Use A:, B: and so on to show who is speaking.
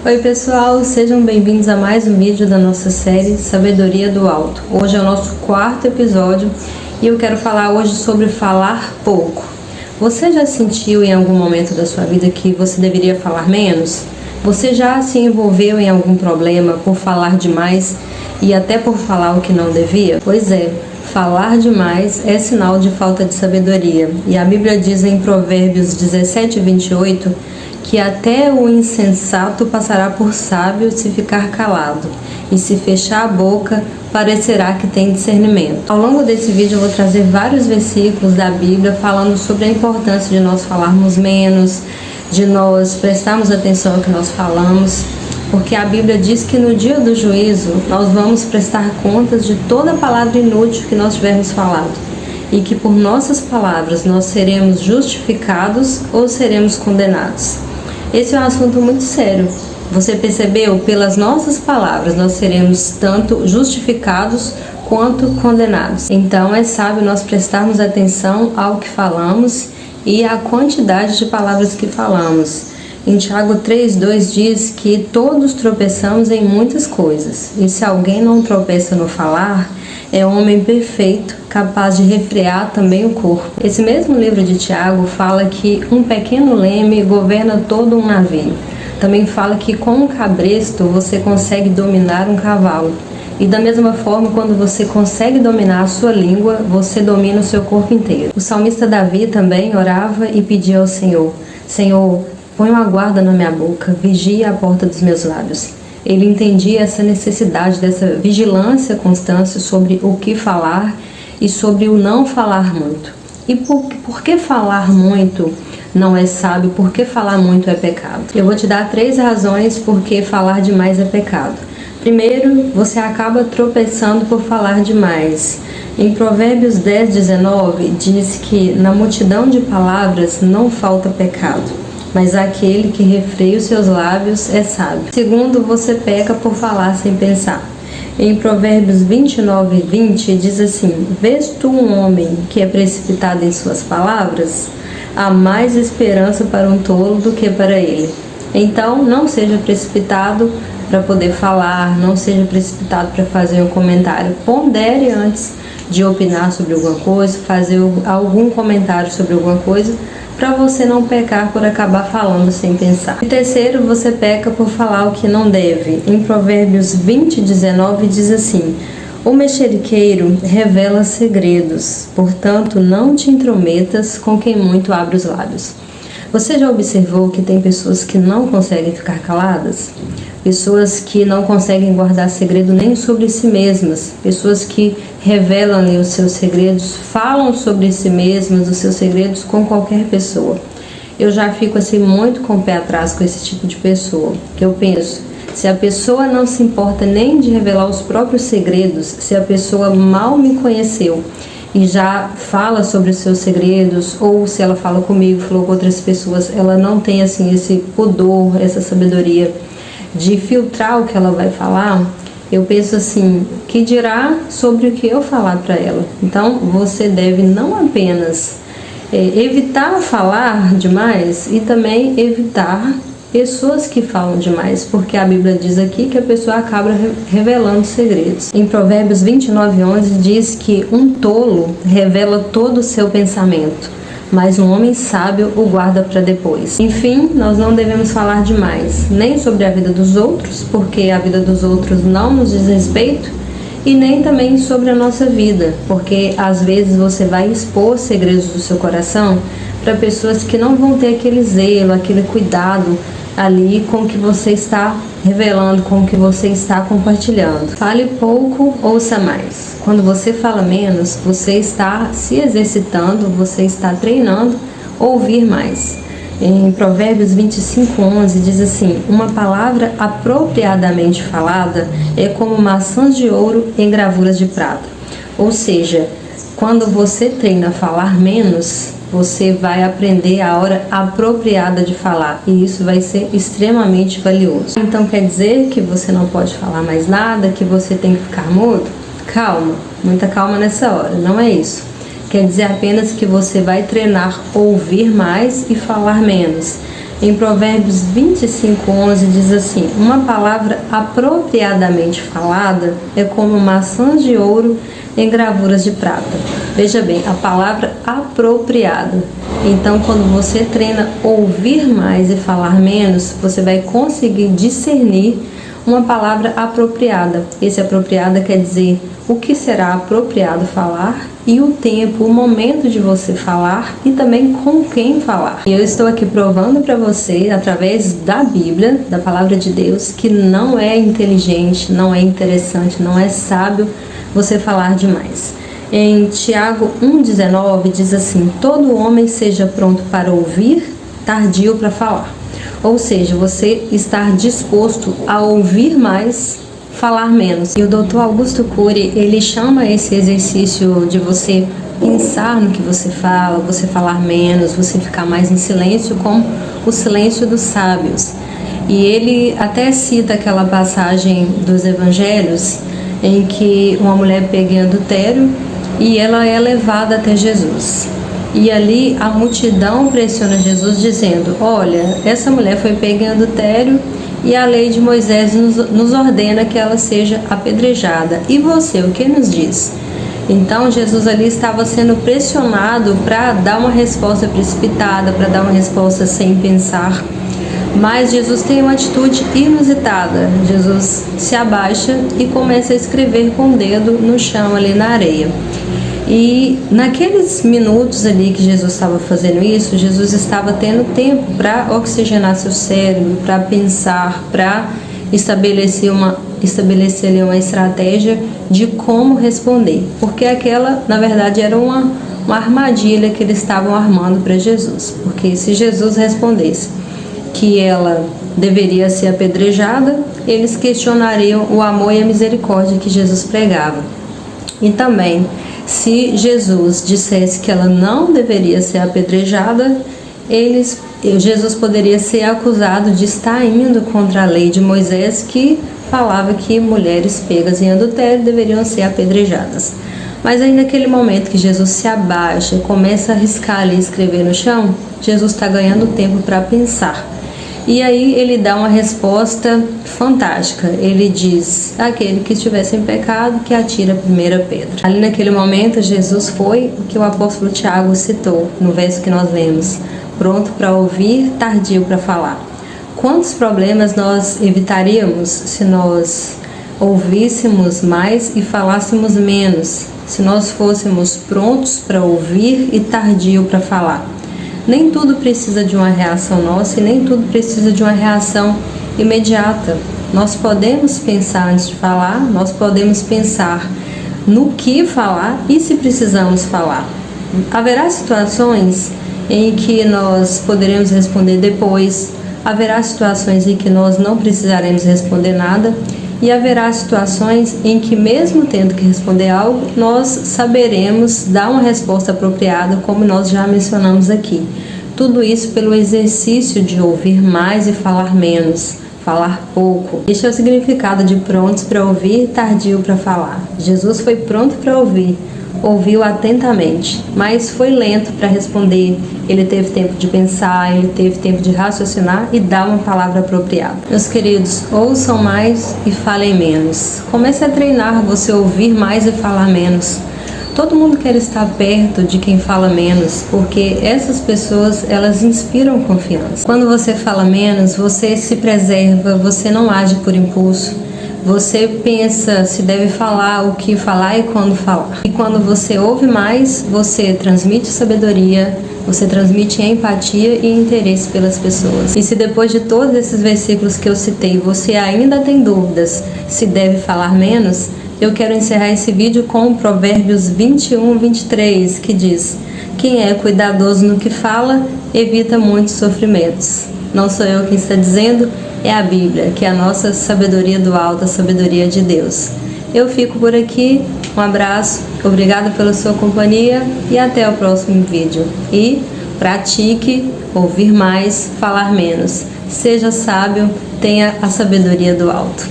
A: Oi pessoal, sejam bem-vindos a mais um vídeo da nossa série Sabedoria do Alto. Hoje é o nosso quarto episódio e eu quero falar hoje sobre falar pouco. Você já sentiu em algum momento da sua vida que você deveria falar menos? Você já se envolveu em algum problema por falar demais e até por falar o que não devia? Pois é, falar demais é sinal de falta de sabedoria. E a Bíblia diz em Provérbios 17:28 que até o insensato passará por sábio se ficar calado, e se fechar a boca, parecerá que tem discernimento. Ao longo desse vídeo eu vou trazer vários versículos da Bíblia falando sobre a importância de nós falarmos menos, de nós prestarmos atenção ao que nós falamos, porque a Bíblia diz que no dia do juízo nós vamos prestar contas de toda palavra inútil que nós tivermos falado, e que por nossas palavras nós seremos justificados ou seremos condenados. Esse é um assunto muito sério. Você percebeu? Pelas nossas palavras nós seremos tanto justificados quanto condenados. Então é sábio nós prestarmos atenção ao que falamos e à quantidade de palavras que falamos. Em Tiago 3:2 diz que todos tropeçamos em muitas coisas, e se alguém não tropeça no falar, é homem perfeito, capaz de refrear também o corpo. Esse mesmo livro de Tiago fala que um pequeno leme governa todo um navio. Também fala que com um cabresto você consegue dominar um cavalo. E da mesma forma, quando você consegue dominar a sua língua, você domina o seu corpo inteiro. O salmista Davi também orava e pedia ao Senhor: Senhor, põe uma guarda na minha boca, vigia a porta dos meus lábios. Ele entendia essa necessidade dessa vigilância constante sobre o que falar e sobre o não falar muito. E por que falar muito não é sábio? Por que falar muito é pecado? Eu vou te dar 3 razões por que falar demais é pecado. Primeiro, você acaba tropeçando por falar demais. Em Provérbios 10:19 diz que na multidão de palavras não falta pecado, mas aquele que refreia os seus lábios é sábio. Segundo, você peca por falar sem pensar. Em Provérbios 29:20 diz assim: vês tu um homem que é precipitado em suas palavras? Há mais esperança para um tolo do que para ele. Então, não seja precipitado para poder falar, não seja precipitado para fazer um comentário. Pondere antes de opinar sobre alguma coisa, fazer algum comentário sobre alguma coisa, para você não pecar por acabar falando sem pensar. E terceiro, você peca por falar o que não deve. Em Provérbios 20:19 diz assim: o mexeriqueiro revela segredos, portanto não te intrometas com quem muito abre os lábios. Você já observou que tem pessoas que não conseguem ficar caladas? Pessoas que não conseguem guardar segredo nem sobre si mesmas, pessoas que revelam os seus segredos, falam sobre si mesmas, os seus segredos com qualquer pessoa. Eu já fico assim muito com o pé atrás com esse tipo de pessoa, que eu penso, se a pessoa não se importa nem de revelar os próprios segredos, se a pessoa mal me conheceu e já fala sobre os seus segredos, ou se ela fala comigo, falou com outras pessoas, ela não tem assim esse pudor, essa sabedoria de filtrar o que ela vai falar, eu penso assim, que dirá sobre o que eu falar para ela? Então você deve não apenas evitar falar demais, e também evitar pessoas que falam demais, porque a Bíblia diz aqui que a pessoa acaba revelando segredos. Em Provérbios 29:11 diz que um tolo revela todo o seu pensamento, mas um homem sábio o guarda para depois. Enfim, nós não devemos falar demais, nem sobre a vida dos outros, porque a vida dos outros não nos diz respeito, e nem também sobre a nossa vida, porque às vezes você vai expor segredos do seu coração para pessoas que não vão ter aquele zelo, aquele cuidado ali com o que você está revelando, com o que você está compartilhando. Fale pouco, ouça mais. Quando você fala menos, você está se exercitando, você está treinando ouvir mais. Em Provérbios 25:11 diz assim: uma palavra apropriadamente falada é como maçãs de ouro em gravuras de prata. Ou seja, quando você treina a falar menos, você vai aprender a hora apropriada de falar, e isso vai ser extremamente valioso. Então quer dizer que você não pode falar mais nada, que você tem que ficar mudo? Calma, muita calma nessa hora, não é isso. Quer dizer apenas que você vai treinar ouvir mais e falar menos. Em Provérbios 25:11 diz assim: uma palavra apropriadamente falada é como maçãs de ouro em gravuras de prata. Veja bem, a palavra apropriada. Então, quando você treina ouvir mais e falar menos, você vai conseguir discernir uma palavra apropriada. Esse apropriada quer dizer o que será apropriado falar e o tempo, o momento de você falar e também com quem falar. E eu estou aqui provando para você, através da Bíblia, da Palavra de Deus, que não é inteligente, não é interessante, não é sábio você falar demais. Em Tiago 1,19 diz assim: todo homem seja pronto para ouvir, tardio para falar. Ou seja, você estar disposto a ouvir mais, falar menos. E o Dr. Augusto Cury, ele chama esse exercício de você pensar no que você fala, você falar menos, você ficar mais em silêncio, como o silêncio dos sábios. E ele até cita aquela passagem dos evangelhos em que uma mulher pega em adultério e ela é levada até Jesus. E ali a multidão pressiona Jesus dizendo: olha, essa mulher foi pega em adultério e a lei de Moisés nos ordena que ela seja apedrejada. E você, o que nos diz? Então Jesus ali estava sendo pressionado para dar uma resposta precipitada, para dar uma resposta sem pensar. Mas Jesus tem uma atitude inusitada. Jesus se abaixa e começa a escrever com o dedo no chão ali na areia. E naqueles minutos ali que Jesus estava fazendo isso, Jesus estava tendo tempo para oxigenar seu cérebro, para pensar, para estabelecer ali uma estratégia de como responder. Porque aquela, na verdade, era uma armadilha que eles estavam armando para Jesus. Porque se Jesus respondesse que ela deveria ser apedrejada, eles questionariam o amor e a misericórdia que Jesus pregava. E também, se Jesus dissesse que ela não deveria ser apedrejada, Jesus poderia ser acusado de estar indo contra a lei de Moisés, que falava que mulheres pegas em adultério deveriam ser apedrejadas. Mas aí naquele momento que Jesus se abaixa e começa a riscar ali e escrever no chão, Jesus está ganhando tempo para pensar. E aí ele dá uma resposta fantástica. Ele diz: aquele que estiver sem pecado, que atira a primeira pedra. Ali naquele momento, Jesus foi o que o apóstolo Tiago citou no verso que nós lemos: pronto para ouvir, tardio para falar. Quantos problemas nós evitaríamos se nós ouvíssemos mais e falássemos menos? Se nós fôssemos prontos para ouvir e tardio para falar? Nem tudo precisa de uma reação nossa e nem tudo precisa de uma reação imediata. Nós podemos pensar antes de falar, nós podemos pensar no que falar e se precisamos falar. Haverá situações em que nós poderemos responder depois, haverá situações em que nós não precisaremos responder nada e haverá situações em que, mesmo tendo que responder algo, nós saberemos dar uma resposta apropriada, como nós já mencionamos aqui. Tudo isso pelo exercício de ouvir mais e falar menos, falar pouco. Este é o significado de prontos para ouvir, tardio para falar. Jesus foi pronto para ouvir, ouviu atentamente, mas foi lento para responder. Ele teve tempo de pensar, ele teve tempo de raciocinar e dar uma palavra apropriada. Meus queridos, ouçam mais e falem menos. Comece a treinar você ouvir mais e falar menos. Todo mundo quer estar perto de quem fala menos, porque essas pessoas, elas inspiram confiança. Quando você fala menos, você se preserva, você não age por impulso. Você pensa se deve falar, o que falar e quando falar. E quando você ouve mais, você transmite sabedoria, você transmite empatia e interesse pelas pessoas. E se depois de todos esses versículos que eu citei, você ainda tem dúvidas se deve falar menos, eu quero encerrar esse vídeo com Provérbios 21:23, que diz: quem é cuidadoso no que fala, evita muitos sofrimentos. Não sou eu quem está dizendo, é a Bíblia, que é a nossa sabedoria do alto, a sabedoria de Deus. Eu fico por aqui, um abraço, obrigada pela sua companhia e até o próximo vídeo. E pratique ouvir mais, falar menos. Seja sábio, tenha a sabedoria do alto.